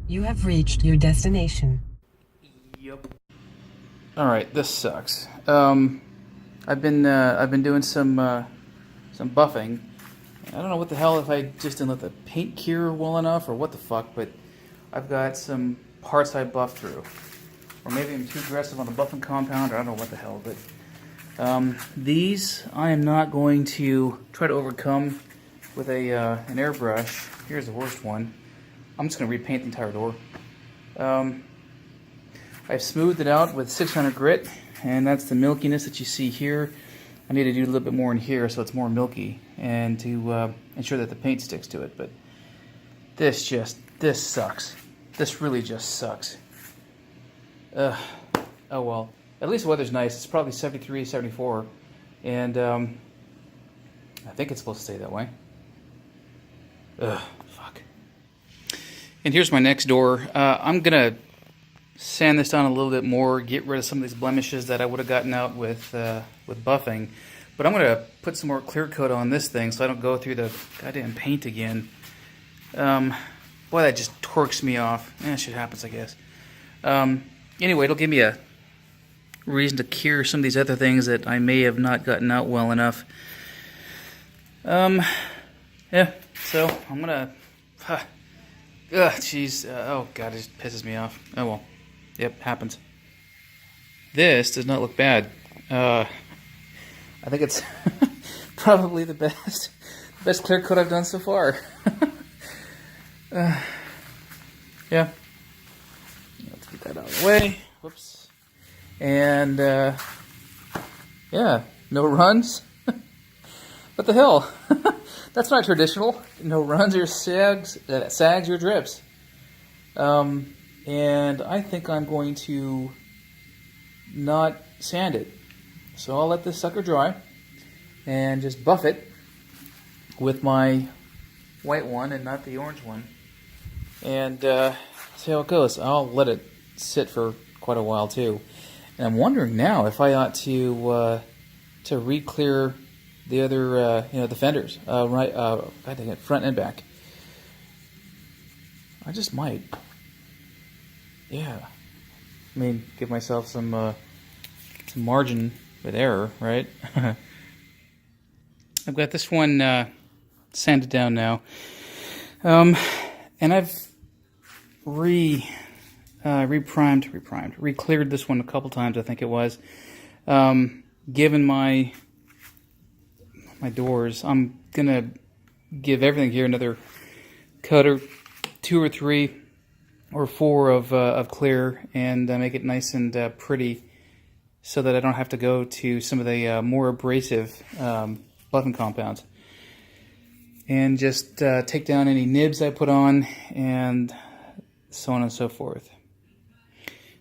You have reached your destination. Yep. All right, this sucks. I've been doing some buffing. I don't know what the hell if I just didn't let the paint cure well enough or what the fuck, but I've got some parts I buffed through, or maybe I'm too aggressive on the buffing compound, or I don't know what the hell. But these I am not going to try to overcome with an airbrush. Here's the worst one. I'm just going to repaint the entire door. I've smoothed it out with 600 grit, and that's the milkiness that you see here. I need to do a little bit more in here so it's more milky, and to ensure that the paint sticks to it. But this sucks. This really just sucks. Oh well. At least the weather's nice. It's probably 73, 74, and I think it's supposed to stay that way. Fuck. And here's my next door. I'm gonna sand this down a little bit more, get rid of some of these blemishes that I would have gotten out with buffing. But I'm gonna put some more clear coat on this thing so I don't go through the goddamn paint again. Boy, that just torques me off. Shit happens, I guess. Anyway, it'll give me a reason to cure some of these other things that I may have not gotten out well enough. Yeah, so I'm gonna... jeez. Oh, God, it just pisses me off. Oh, well. Yep, happens. This does not look bad. I think it's probably the best clear coat I've done so far. Yeah. Let's get that out of the way. Whoops. And, yeah, no runs. What the hell? That's not traditional. No runs or sags or drips. And I think I'm going to not sand it. So I'll let this sucker dry and just buff it with my white one and not the orange one. And see how it goes. I'll let it sit for quite a while too. And I'm wondering now if I ought to re-clear the other, the fenders, right, God dang it, front and back. I just might. Yeah. I mean, give myself some margin with error, right? I've got this one sanded down now. And I've re-cleared this one a couple times, I think it was. Given my doors, I'm gonna give everything here another coat or 2 or 3 or 4 of clear, and make it nice and pretty, so that I don't have to go to some of the more abrasive buffing compounds, and just take down any nibs I put on, and so on and so forth.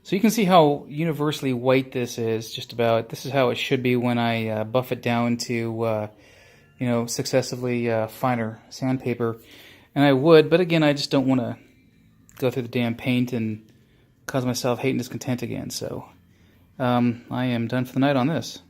So you can see how universally white this is. Just about. This is how it should be when I buff it down to successively finer sandpaper. And I would, but again, I just don't want to go through the damn paint and cause myself hate and discontent again. So I am done for the night on this.